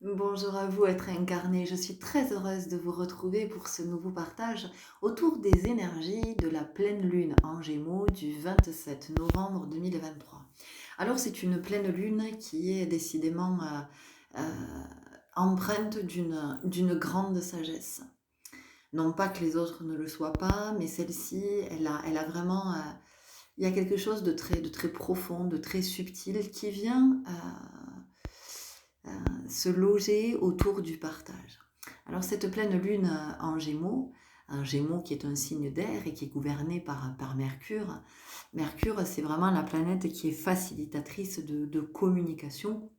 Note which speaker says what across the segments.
Speaker 1: Bonjour à vous, être incarné. Je suis très heureuse de vous retrouver pour ce nouveau partage autour des énergies de la pleine lune en Gémeaux du 27 novembre 2023. Alors, c'est une pleine lune qui est décidément empreinte d'une grande sagesse. Non pas que les autres ne le soient pas, mais celle-ci, elle a vraiment, il y a quelque chose de très profond, de très subtil qui vient se loger autour du partage. Alors cette pleine lune en Gémeaux, un Gémeaux qui est un signe d'air et qui est gouverné par Mercure. Mercure, c'est vraiment la planète qui est facilitatrice de communication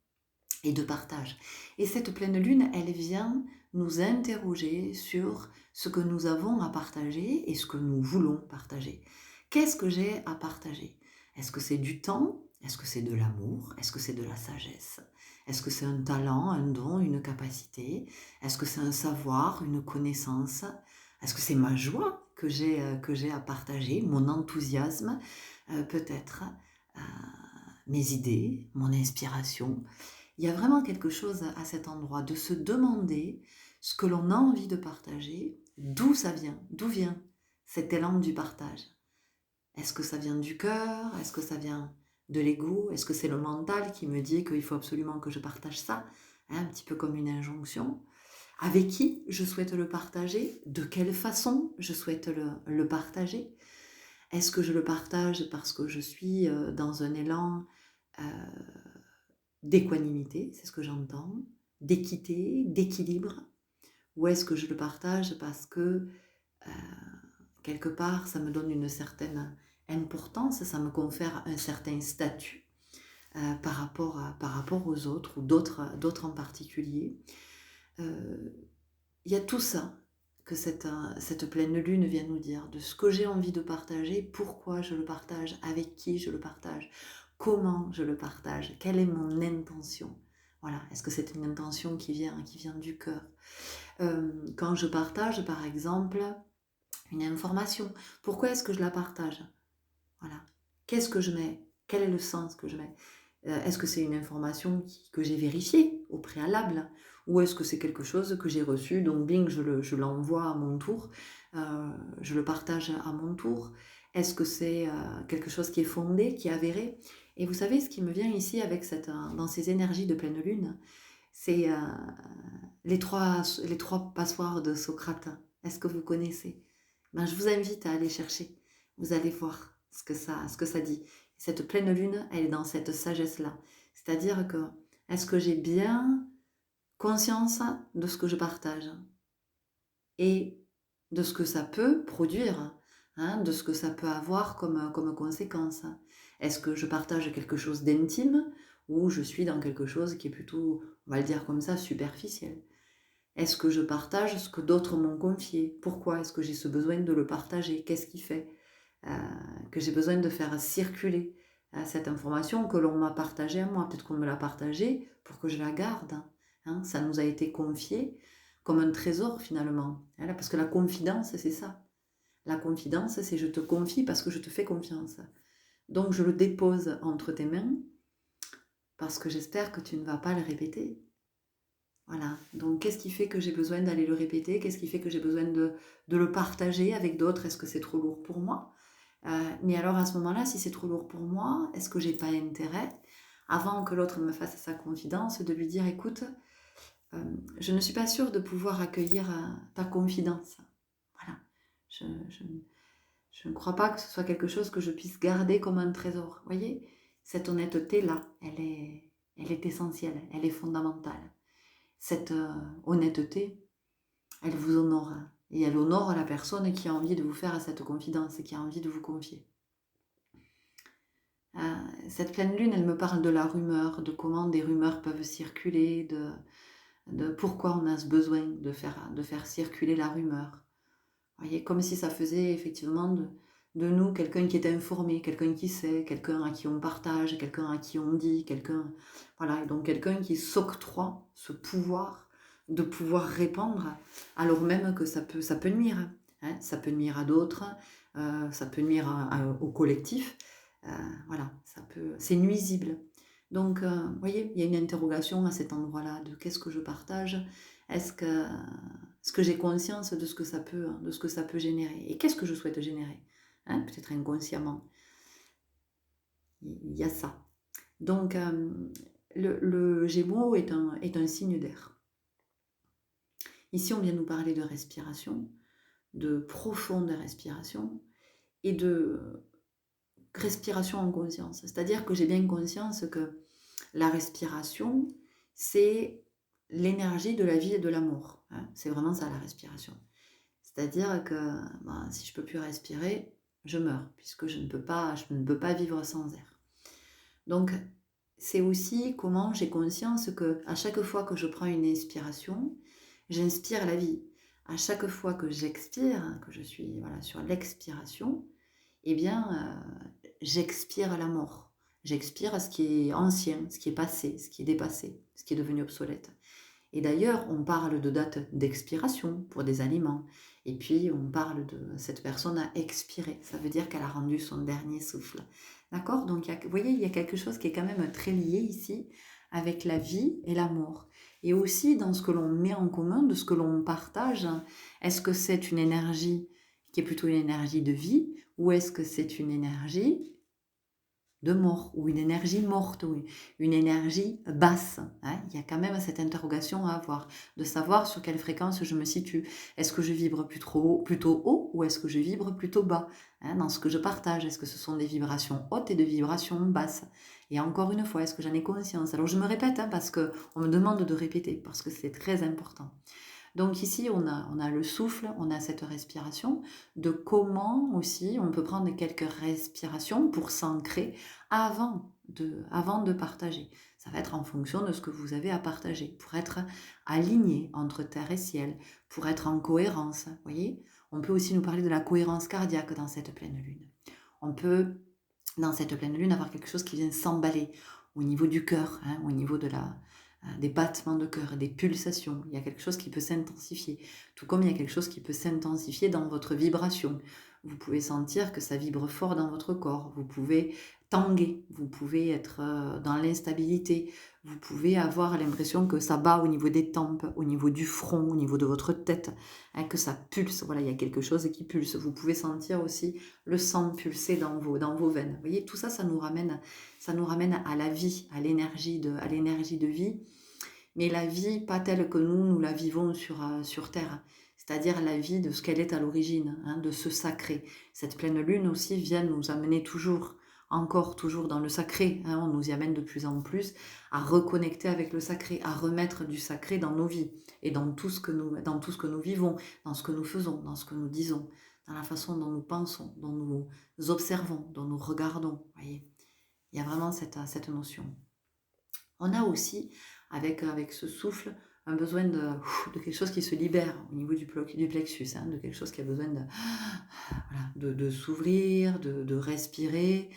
Speaker 1: et de partage. Et cette pleine lune, elle vient nous interroger sur ce que nous avons à partager et ce que nous voulons partager. Qu'est-ce que j'ai à partager? Est-ce que c'est du temps? Est-ce que c'est de l'amour? Est-ce que c'est de la sagesse? Est-ce que c'est un talent, un don, une capacité? Est-ce que c'est un savoir, une connaissance? Est-ce que c'est ma joie que j'ai à partager, mon enthousiasme, peut-être, euh, mes idées, mon inspiration? Il y a vraiment quelque chose à cet endroit, de se demander ce que l'on a envie de partager, d'où ça vient, d'où vient cet élan du partage. Est-ce que ça vient du cœur? Est-ce que ça vient de l'ego? Est-ce que c'est le mental qui me dit qu'il faut absolument que je partage ça? Un petit peu comme une injonction. Avec qui je souhaite le partager? De quelle façon je souhaite le partager? Est-ce que je le partage parce que je suis dans un élan euh, d'équanimité, c'est ce que j'entends, d'équité, d'équilibre? Ou est-ce que je le partage parce que euh, quelque part ça me donne une certaine importance, ça me confère un certain statut par rapport aux autres ou d'autres en particulier? Il y a tout ça que cette pleine lune vient nous dire, de ce que j'ai envie de partager, pourquoi je le partage, avec qui je le partage, comment je le partage, quelle est mon intention. Voilà, est-ce que c'est une intention qui vient du cœur? Quand je partage, par exemple, une information, pourquoi est-ce que je la partage? Voilà. Qu'est-ce que je mets? Quel est le sens que je mets? Est-ce que c'est une information que j'ai vérifiée au préalable? Ou est-ce que c'est quelque chose que j'ai reçu, donc bing, je l'envoie à mon tour, je le partage à mon tour? Est-ce que c'est quelque chose qui est fondé, qui est avéré? Et vous savez, ce qui me vient ici avec dans ces énergies de pleine lune, c'est les trois passoires de Socrate. Est-ce que vous connaissez? Ben, je vous invite à aller chercher. Vous allez voir ce que ça dit. Cette pleine lune, elle est dans cette sagesse-là. C'est-à-dire que, est-ce que j'ai bien conscience de ce que je partage et de ce que ça peut produire, hein, de ce que ça peut avoir comme conséquence? Est-ce que je partage quelque chose d'intime ou je suis dans quelque chose qui est plutôt, on va le dire comme ça, superficiel? Est-ce que je partage ce que d'autres m'ont confié? Pourquoi est-ce que j'ai ce besoin de le partager? Qu'est-ce qui fait que j'ai besoin de faire circuler cette information que l'on m'a partagée à moi? Peut-être qu'on me l'a partagée pour que je la garde, hein. Ça nous a été confié comme un trésor finalement. Voilà, parce que la confidence, c'est ça. La confidence, c'est je te confie parce que je te fais confiance. Donc je le dépose entre tes mains parce que j'espère que tu ne vas pas le répéter. Voilà, donc qu'est-ce qui fait que j'ai besoin d'aller le répéter? Qu'est-ce qui fait que j'ai besoin de le partager avec d'autres? Est-ce que c'est trop lourd pour moi? Mais alors à ce moment-là, si c'est trop lourd pour moi, est-ce que j'ai pas intérêt, avant que l'autre me fasse sa confidence, de lui dire, écoute, je ne suis pas sûre de pouvoir accueillir ta confidence. Voilà, je, je, je ne crois pas que ce soit quelque chose que je puisse garder comme un trésor. Vous voyez, cette honnêteté-là, elle est essentielle, elle est fondamentale. Cette honnêteté, elle vous honore. Et elle honore la personne qui a envie de vous faire cette confidence, qui a envie de vous confier. Cette pleine lune, elle me parle de la rumeur, de comment des rumeurs peuvent circuler, de pourquoi on a ce besoin de faire circuler la rumeur. Vous voyez, comme si ça faisait effectivement de nous quelqu'un qui est informé, quelqu'un qui sait, quelqu'un à qui on partage, quelqu'un à qui on dit, quelqu'un... Voilà, et donc quelqu'un qui s'octroie ce pouvoir de pouvoir répandre, alors même que ça peut nuire. Hein, ça peut nuire à d'autres, ça peut nuire au collectif. Voilà, c'est nuisible. Donc, vous voyez, il y a une interrogation à cet endroit-là de qu'est-ce que je partage? Est-ce que j'ai conscience de ce que ça peut générer? Et qu'est-ce que je souhaite générer? Hein, peut-être inconsciemment. Il y a ça. Donc, le Gémeaux est un signe d'air. Ici, on vient nous parler de respiration, de profonde respiration et de respiration en conscience. C'est-à-dire que j'ai bien conscience que la respiration, c'est l'énergie de la vie et de l'amour. Hein. C'est vraiment ça, la respiration. C'est-à-dire que si je ne peux plus respirer, je meurs, puisque je ne peux pas vivre sans air. Donc, c'est aussi comment j'ai conscience que à chaque fois que je prends une inspiration, j'inspire la vie. À chaque fois que j'expire, que je suis sur l'expiration, eh bien, j'expire la mort. J'expire ce qui est ancien, ce qui est passé, ce qui est dépassé, ce qui est devenu obsolète. Et d'ailleurs, on parle de date d'expiration pour des aliments. Et puis, on parle de cette personne a expiré. Ça veut dire qu'elle a rendu son dernier souffle. D'accord? Donc, vous voyez, il y a quelque chose qui est quand même très lié ici avec la vie et l'amour. Et aussi dans ce que l'on met en commun, de ce que l'on partage. Est-ce que c'est une énergie qui est plutôt une énergie de vie ou est-ce que c'est une énergie de mort, ou une énergie morte, ou une énergie basse. Hein. Il y a quand même cette interrogation à avoir, de savoir sur quelle fréquence je me situe. Est-ce que je vibre plutôt haut, ou est-ce que je vibre plutôt bas, hein, dans ce que je partage? Est-ce que ce sont des vibrations hautes et des vibrations basses? Et encore une fois, est-ce que j'en ai conscience? Alors je me répète, hein, parce qu'on me demande de répéter, parce que c'est très important. Donc ici, on a le souffle, on a cette respiration, de comment aussi on peut prendre quelques respirations pour s'ancrer avant de partager. Ça va être en fonction de ce que vous avez à partager, pour être aligné entre terre et ciel, pour être en cohérence. Vous voyez, on peut aussi nous parler de la cohérence cardiaque dans cette pleine lune. On peut, dans cette pleine lune, avoir quelque chose qui vient s'emballer au niveau du cœur, hein, au niveau des battements de cœur, des pulsations. Il y a quelque chose qui peut s'intensifier. Tout comme il y a quelque chose qui peut s'intensifier dans votre vibration. Vous pouvez sentir que ça vibre fort dans votre corps. Vous pouvez tanguer. Vous pouvez être dans l'instabilité. Vous pouvez avoir l'impression que ça bat au niveau des tempes, au niveau du front, au niveau de votre tête, hein, que ça pulse. Voilà, il y a quelque chose qui pulse. Vous pouvez sentir aussi le sang pulser dans vos veines. Vous voyez, tout ça, ça nous ramène à la vie, à l'énergie de vie. Mais la vie pas telle que nous la vivons sur Terre, c'est-à-dire la vie de ce qu'elle est à l'origine, hein, de ce sacré. Cette pleine lune aussi vient nous amener toujours dans le sacré, hein, on nous y amène de plus en plus à reconnecter avec le sacré, à remettre du sacré dans nos vies et dans tout ce que nous vivons, dans ce que nous faisons, dans ce que nous disons, dans la façon dont nous pensons, dont nous observons, dont nous regardons. Voyez, il y a vraiment cette notion. On a aussi, avec ce souffle, un besoin de quelque chose qui se libère au niveau du plexus, hein, de quelque chose qui a besoin de s'ouvrir, de respirer.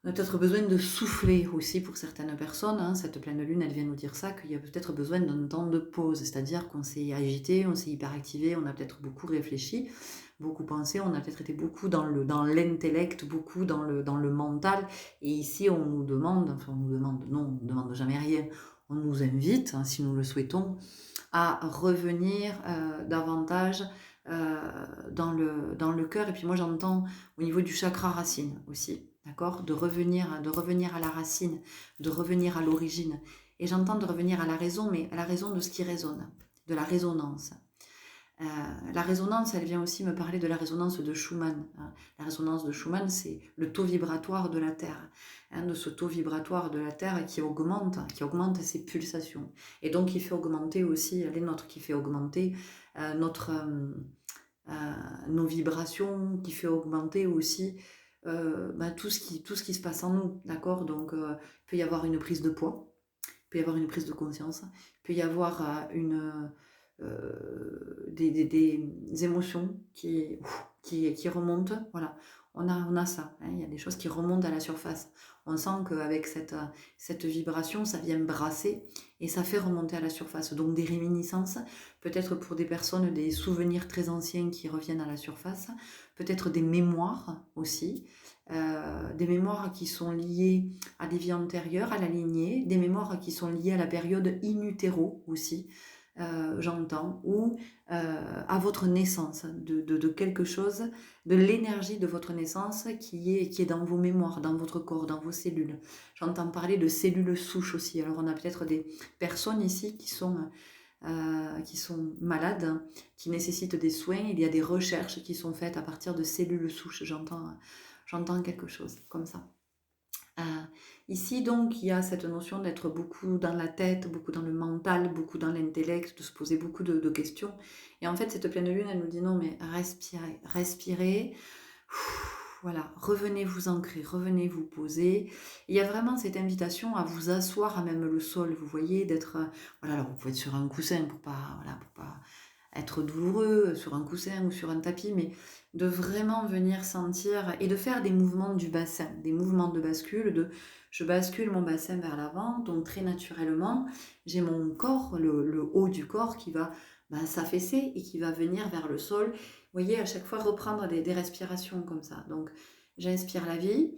Speaker 1: On a peut-être besoin de souffler aussi pour certaines personnes. Hein. Cette pleine lune, elle vient nous dire ça, qu'il y a peut-être besoin d'un temps de pause, c'est-à-dire qu'on s'est agité, on s'est hyperactivé, on a peut-être beaucoup réfléchi, beaucoup pensé, on a peut-être été beaucoup dans l'intellect, beaucoup dans le mental. Et ici, on nous demande, non, on ne demande jamais rien, on nous invite, hein, si nous le souhaitons, à revenir davantage dans le cœur. Et puis moi, j'entends au niveau du chakra racine aussi. D'accord, de revenir à la racine, de revenir à l'origine. Et j'entends de revenir à la raison, mais à la raison de ce qui résonne, de la résonance. La résonance, elle vient aussi me parler de la résonance de Schumann. Hein. La résonance de Schumann, c'est le taux vibratoire de la Terre, hein, de ce taux vibratoire de la Terre qui augmente ses pulsations. Et donc, qui fait augmenter aussi les nôtres, qui fait augmenter nos vibrations, qui fait augmenter aussi tout ce qui se passe en nous, d'accord? Donc, il peut y avoir une prise de poids, il peut y avoir une prise de conscience, il peut y avoir des émotions qui remontent, voilà. On a ça, hein, il y a des choses qui remontent à la surface. On sent qu'avec cette vibration, ça vient brasser et ça fait remonter à la surface. Donc des réminiscences, peut-être pour des personnes, des souvenirs très anciens qui reviennent à la surface, peut-être des mémoires aussi, des mémoires qui sont liées à des vies antérieures, à la lignée, des mémoires qui sont liées à la période in utero aussi, j'entends, ou à votre naissance, de quelque chose, de l'énergie de votre naissance qui est dans vos mémoires, dans votre corps, dans vos cellules. J'entends parler de cellules souches aussi. Alors on a peut-être des personnes ici qui sont malades, qui nécessitent des soins. Il y a des recherches qui sont faites à partir de cellules souches. J'entends quelque chose comme ça. Euh, Ici, donc, il y a cette notion d'être beaucoup dans la tête, beaucoup dans le mental, beaucoup dans l'intellect, de se poser beaucoup de questions. Et en fait, cette pleine lune, elle nous dit non, mais respirez, respirez. Voilà, revenez vous ancrer, revenez vous poser. Il y a vraiment cette invitation à vous asseoir à même le sol, vous voyez, d'être... Voilà, alors vous pouvez être sur un coussin pour pas, voilà, pour pas être douloureux, sur un coussin ou sur un tapis, mais de vraiment venir sentir et de faire des mouvements du bassin, des mouvements de bascule, de je bascule mon bassin vers l'avant, donc très naturellement, j'ai mon corps, le haut du corps qui va s'affaisser et qui va venir vers le sol. Vous voyez, à chaque fois reprendre des respirations comme ça. Donc j'inspire la vie,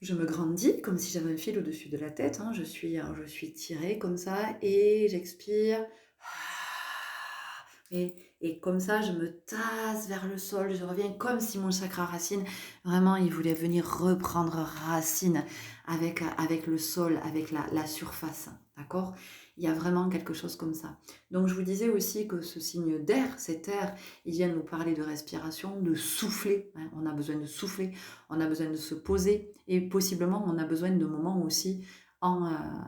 Speaker 1: je me grandis comme si j'avais un fil au-dessus de la tête, hein. Je suis tirée comme ça et j'expire. Et comme ça, je me tasse vers le sol, je reviens comme si mon chakra racine, vraiment, il voulait venir reprendre racine avec le sol, avec la surface, d'accord? Il y a vraiment quelque chose comme ça. Donc, je vous disais aussi que ce signe d'air, cet air, il vient nous parler de respiration, de souffler, hein. On a besoin de souffler, on a besoin de se poser, et possiblement, on a besoin de moments aussi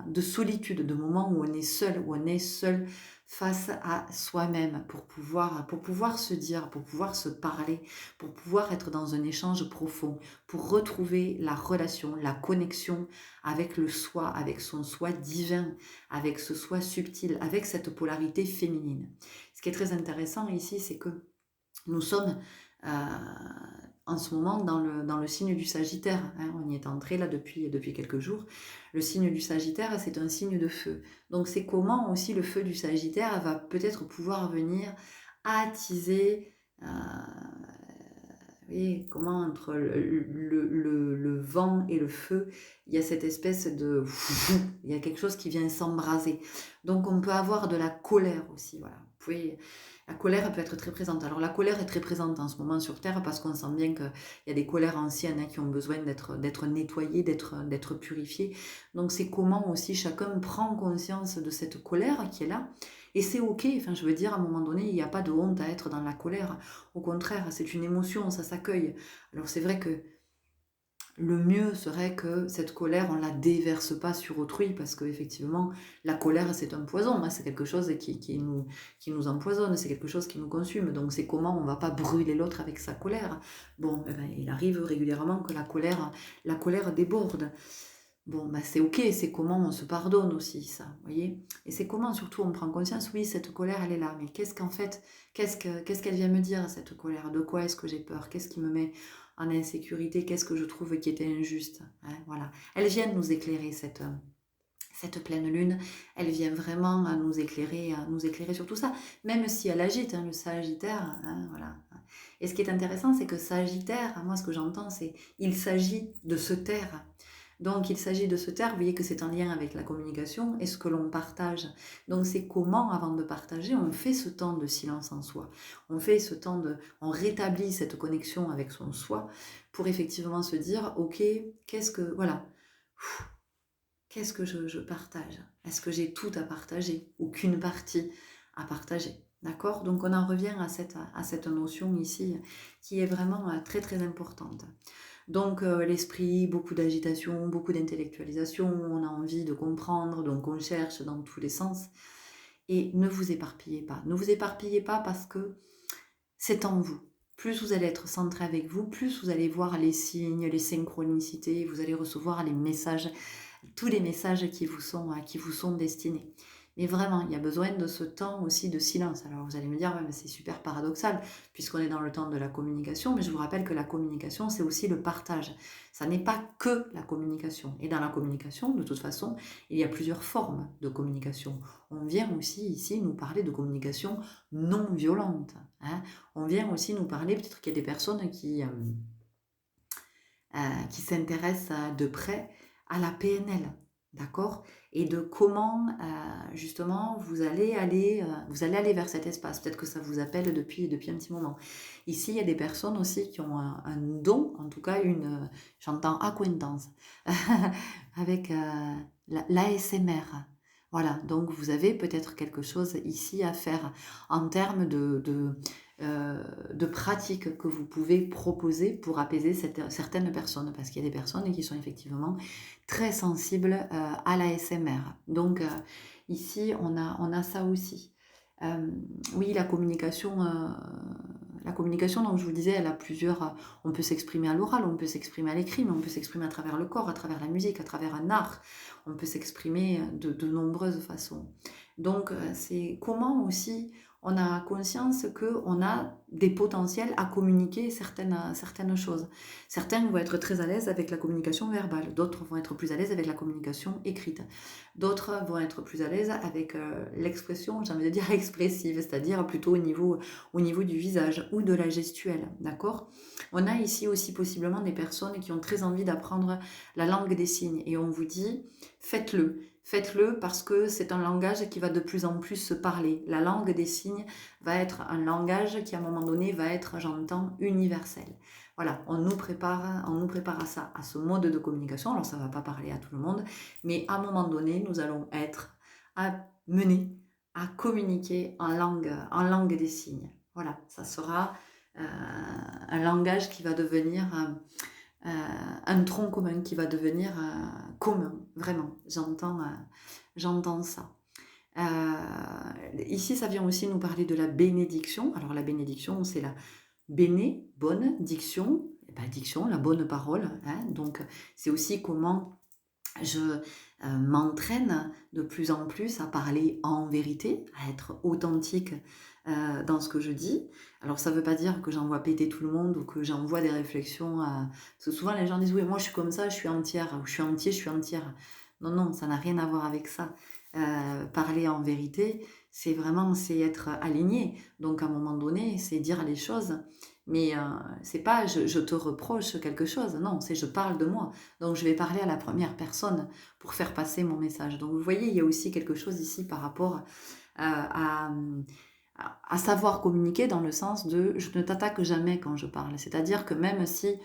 Speaker 1: de solitude, de moments où on est seul face à soi-même pour pouvoir se dire, pour pouvoir se parler, pour pouvoir être dans un échange profond, pour retrouver la relation, la connexion avec le soi, avec son soi divin, avec ce soi subtil, avec cette polarité féminine. Ce qui est très intéressant ici, c'est que nous sommes en ce moment dans le signe du Sagittaire, hein. On y est entré là depuis quelques jours. Le signe du Sagittaire, c'est un signe de feu. Donc c'est comment aussi le feu du Sagittaire va peut-être pouvoir venir attiser, oui, comment entre le vent et le feu, il y a cette espèce de... Il y a quelque chose qui vient s'embraser. Donc on peut avoir de la colère aussi, voilà. Vous pouvez... La colère peut être très présente. Alors la colère est très présente en ce moment sur Terre parce qu'on sent bien qu'il y a des colères anciennes, hein, qui ont besoin d'être nettoyées, d'être purifiées. Donc c'est comment aussi chacun prend conscience de cette colère qui est là. Et c'est ok, enfin je veux dire, à un moment donné, il n'y a pas de honte à être dans la colère. Au contraire, c'est une émotion, ça s'accueille. Alors c'est vrai que le mieux serait que cette colère, on ne la déverse pas sur autrui, parce qu'effectivement, la colère, c'est un poison, hein, c'est quelque chose qui nous empoisonne, c'est quelque chose qui nous consume. Donc c'est comment on ne va pas brûler l'autre avec sa colère. Bon, eh ben, il arrive régulièrement que la colère déborde. Bon, ben c'est ok, c'est comment on se pardonne aussi, ça, vous voyez. Et c'est comment surtout on prend conscience, oui, cette colère, elle est là, mais qu'est-ce qu'en fait, qu'est-ce qu'elle vient me dire, cette colère? De quoi est-ce que j'ai peur? Qu'est-ce qui me met en insécurité? Qu'est-ce que je trouve qui était injuste, hein? Voilà. Elle vient nous éclairer, cette pleine lune, elle vient vraiment à nous éclairer sur tout ça, même si elle agite, hein, le Sagittaire, hein, voilà. Et ce qui est intéressant, c'est que Sagittaire, moi ce que j'entends, c'est il s'agit de se taire. Donc il s'agit de se taire, vous voyez que c'est en lien avec la communication et ce que l'on partage. Donc c'est comment, avant de partager, on fait ce temps de silence en soi. On fait ce temps on rétablit cette connexion avec son soi pour effectivement se dire, ok, voilà, qu'est-ce que je partage? Est-ce que j'ai tout à partager ou qu'une partie à partager? D'accord? Donc on en revient à cette notion ici qui est vraiment très très importante. Donc l'esprit, beaucoup d'agitation, beaucoup d'intellectualisation, on a envie de comprendre, donc on cherche dans tous les sens. Et ne vous éparpillez pas. Ne vous éparpillez pas parce que c'est en vous. Plus vous allez être centré avec vous, plus vous allez voir les signes, les synchronicités, vous allez recevoir les messages, tous les messages qui vous sont destinés. Mais vraiment, il y a besoin de ce temps aussi de silence. Alors vous allez me dire, ouais, mais c'est super paradoxal, puisqu'on est dans le temps de la communication, mais je vous rappelle que la communication, c'est aussi le partage. Ça n'est pas que la communication. Et dans la communication, de toute façon, il y a plusieurs formes de communication. On vient aussi ici nous parler de communication non violente, hein. On vient aussi nous parler, peut-être qu'il y a des personnes qui s'intéresse de près à la PNL, d'accord? Et de comment justement vous allez aller vers cet espace. Peut-être que ça vous appelle depuis un petit moment. Ici, il y a des personnes aussi qui ont un don, en tout cas j'entends acquaintance, avec l'ASMR. Voilà, donc vous avez peut-être quelque chose ici à faire en termes de pratiques que vous pouvez proposer pour apaiser certaines personnes, parce qu'il y a des personnes qui sont effectivement très sensibles à l'ASMR. Donc ici, on a ça aussi. Oui, la communication, donc je vous disais, elle a plusieurs. On peut s'exprimer à l'oral, on peut s'exprimer à l'écrit, mais on peut s'exprimer à travers le corps, à travers la musique, à travers un art. On peut s'exprimer de nombreuses façons. Donc, c'est comment aussi on a conscience qu'on a des potentiels à communiquer certaines choses. Certains vont être très à l'aise avec la communication verbale, d'autres vont être plus à l'aise avec la communication écrite, d'autres vont être plus à l'aise avec l'expression, j'ai envie de dire expressive, c'est-à-dire plutôt au niveau du visage ou de la gestuelle, d'accord? On a ici aussi possiblement des personnes qui ont très envie d'apprendre la langue des signes et on vous dit faites-le. Faites-le parce que c'est un langage qui va de plus en plus se parler. La langue des signes va être un langage qui à un moment donné va être, j'entends, universel. Voilà, on nous prépare à ça, à ce mode de communication. Alors ça ne va pas parler à tout le monde, mais à un moment donné, nous allons être amenés à communiquer en langue des signes. Voilà, ça sera un langage qui va devenir un tronc commun, qui va devenir commun, vraiment. J'entends ça. Ici, ça vient aussi nous parler de la bénédiction. Alors la bénédiction, c'est la béné, bonne, diction, diction, la bonne parole. Hein. Donc c'est aussi comment je m'entraîne de plus en plus à parler en vérité, à être authentique dans ce que je dis. Alors ça ne veut pas dire que j'envoie péter tout le monde ou que j'envoie des réflexions parce que souvent les gens disent oui, moi je suis comme ça, je suis entière, ou je suis entier, je suis entière. Non, non, ça n'a rien à voir avec ça. Parler en vérité, c'est être aligné. Donc à un moment donné, c'est dire les choses. Mais c'est pas je te reproche quelque chose, non, c'est je parle de moi. Donc je vais parler à la première personne pour faire passer mon message. Donc vous voyez, il y a aussi quelque chose ici par rapport à, à savoir communiquer dans le sens de je ne t'attaque jamais quand je parle. C'est-à-dire que même si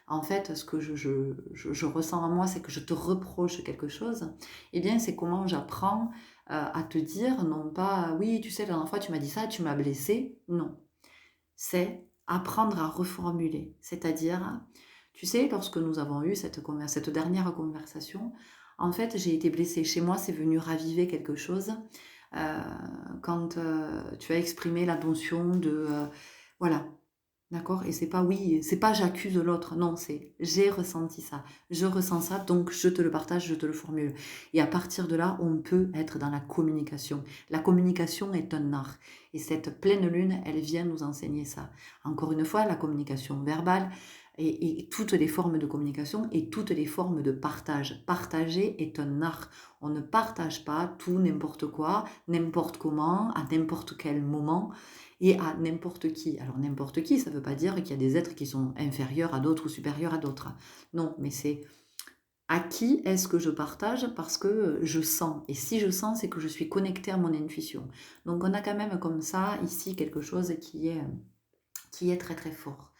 Speaker 1: en fait ce que je ressens en moi c'est que je te reproche quelque chose, eh bien c'est comment j'apprends à te dire, non pas oui tu sais la dernière fois tu m'as dit ça, tu m'as blessé, non. C'est apprendre à reformuler. C'est-à-dire, tu sais, lorsque nous avons eu cette dernière conversation, en fait, j'ai été blessée. Chez moi, c'est venu raviver quelque chose euh, quand tu as exprimé la notion de... voilà, d'accord? Et c'est pas oui, c'est pas j'accuse l'autre, non, c'est j'ai ressenti ça, je ressens ça, donc je te le partage, je te le formule. Et à partir de là, on peut être dans la communication. La communication est un art. Et cette pleine lune, elle vient nous enseigner ça. Encore une fois, la communication verbale et toutes les formes de communication et toutes les formes de partage. Partager est un art. On ne partage pas tout, n'importe quoi, n'importe comment, à n'importe quel moment et à n'importe qui. Alors n'importe qui, ça ne veut pas dire qu'il y a des êtres qui sont inférieurs à d'autres ou supérieurs à d'autres. Non, mais c'est à qui est-ce que je partage parce que je sens. Et si je sens, c'est que je suis connectée à mon intuition. Donc on a quand même comme ça ici quelque chose qui est très très fort.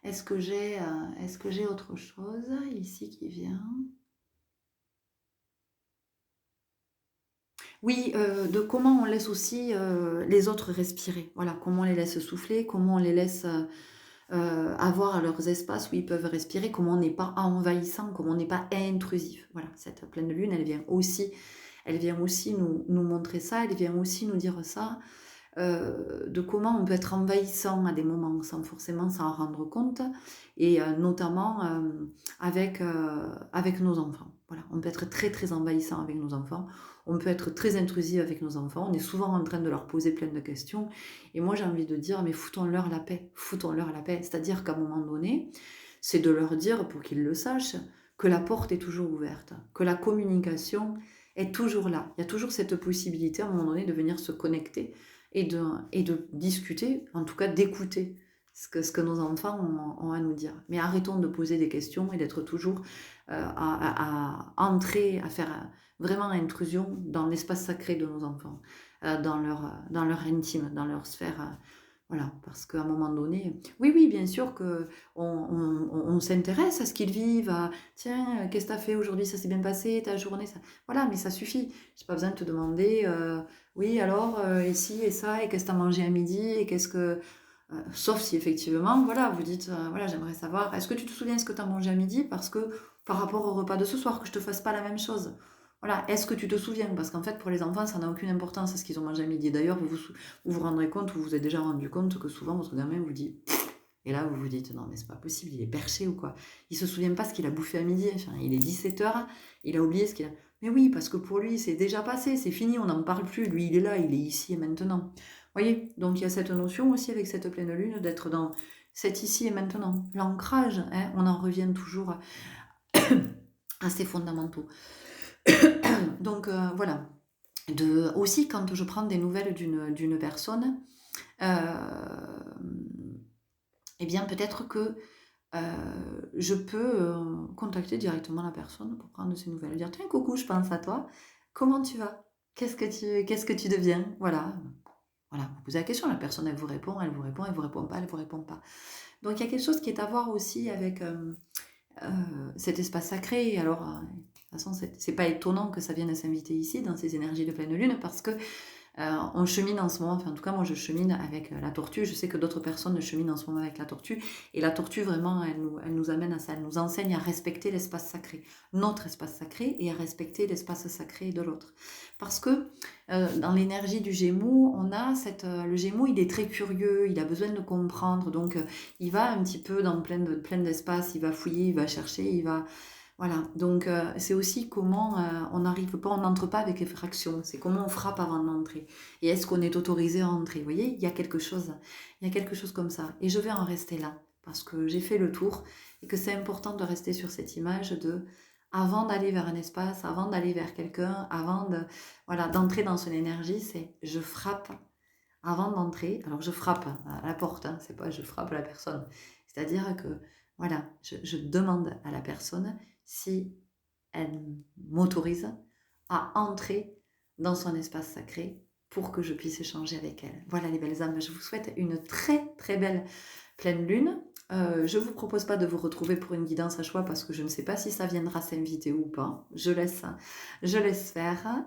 Speaker 1: Est-ce que j'ai autre chose ici qui vient? Oui, de comment on laisse aussi les autres respirer. Voilà, comment on les laisse souffler, comment on les laisse avoir leurs espaces où ils peuvent respirer, comment on n'est pas envahissant, comment on n'est pas intrusif. Voilà, cette pleine lune, elle vient aussi nous montrer ça, elle vient aussi nous dire ça, de comment on peut être envahissant à des moments sans forcément s'en rendre compte, et notamment avec nos enfants. Voilà, on peut être très très envahissant avec nos enfants, on peut être très intrusif avec nos enfants, on est souvent en train de leur poser plein de questions, et moi j'ai envie de dire, mais foutons-leur la paix, foutons-leur la paix, c'est-à-dire qu'à un moment donné, c'est de leur dire, pour qu'ils le sachent, que la porte est toujours ouverte, que la communication est toujours là, il y a toujours cette possibilité à un moment donné de venir se connecter, et de discuter, en tout cas d'écouter ce que nos enfants ont à nous dire. Mais arrêtons de poser des questions et d'être toujours à entrer, à faire vraiment intrusion dans l'espace sacré de nos enfants, dans leur intime, dans leur sphère. Voilà, parce qu'à un moment donné, oui, oui, bien sûr que on s'intéresse à ce qu'ils vivent, à tiens, qu'est-ce que tu as fait aujourd'hui, ça s'est bien passé, ta journée, ça... Voilà, mais ça suffit. J'ai pas besoin de te demander, oui, alors, et ci, et ça, et qu'est-ce que tu as mangé à midi, et qu'est-ce que... sauf si effectivement, voilà, vous dites, voilà, j'aimerais savoir, est-ce que tu te souviens ce que tu as mangé à midi, parce que par rapport au repas de ce soir, que je te fasse pas la même chose. Voilà, est-ce que tu te souviens? Parce qu'en fait, pour les enfants, ça n'a aucune importance ce qu'ils ont mangé à midi. D'ailleurs, vous vous rendrez compte, vous vous êtes déjà rendu compte que souvent votre gamin vous dit, et là vous vous dites, non mais c'est pas possible, il est perché ou quoi? Il se souvient pas ce qu'il a bouffé à midi, enfin, il est 17h, il a oublié ce qu'il a... Mais oui, parce que pour lui, c'est déjà passé, c'est fini, on n'en parle plus, lui il est là, il est ici et maintenant. Voyez, donc il y a cette notion aussi avec cette pleine lune d'être dans cet ici et maintenant. L'ancrage, hein, on en revient toujours à ces fondamentaux. Donc voilà. Aussi, quand je prends des nouvelles d'une personne, eh bien peut-être que je peux contacter directement la personne pour prendre de ses nouvelles. Dire, tiens, coucou, je pense à toi. Comment tu vas? Qu'est-ce que tu deviens? Voilà. Voilà, vous posez la question, la personne, elle vous répond, elle vous répond, elle vous répond pas, elle vous répond pas. Donc il y a quelque chose qui est à voir aussi avec cet espace sacré. Alors, de toute façon, c'est pas étonnant que ça vienne s'inviter ici, dans ces énergies de pleine lune, parce que on chemine en ce moment, enfin en tout cas moi je chemine avec la tortue, je sais que d'autres personnes cheminent en ce moment avec la tortue, et la tortue vraiment elle nous amène à ça, elle nous enseigne à respecter l'espace sacré, notre espace sacré, et à respecter l'espace sacré de l'autre. Parce que dans l'énergie du Gémeaux, on a le Gémeaux il est très curieux, il a besoin de comprendre, donc il va un petit peu dans plein d'espace, il va fouiller, il va chercher, il va... Voilà, donc c'est aussi comment on n'arrive pas, on n'entre pas avec effraction, c'est comment on frappe avant d'entrer. Et est-ce qu'on est autorisé à entrer? Vous voyez, il y a quelque chose comme ça. Et je vais en rester là, parce que j'ai fait le tour, et que c'est important de rester sur cette image de, avant d'aller vers un espace, avant d'aller vers quelqu'un, avant de, voilà, d'entrer dans son énergie, c'est je frappe avant d'entrer. Alors je frappe à la porte, hein, c'est pas je frappe la personne. C'est-à-dire que, voilà, je demande à la personne si elle m'autorise à entrer dans son espace sacré pour que je puisse échanger avec elle. Voilà les belles âmes, je vous souhaite une très très belle pleine lune. Je ne vous propose pas de vous retrouver pour une guidance à choix parce que je ne sais pas si ça viendra s'inviter ou pas. Je laisse faire.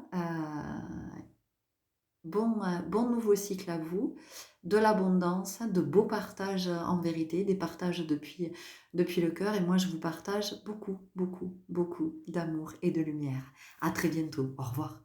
Speaker 1: Bon nouveau cycle à vous, de l'abondance, de beaux partages en vérité, des partages depuis le cœur. Et moi, je vous partage beaucoup, beaucoup, beaucoup d'amour et de lumière. À très bientôt. Au revoir.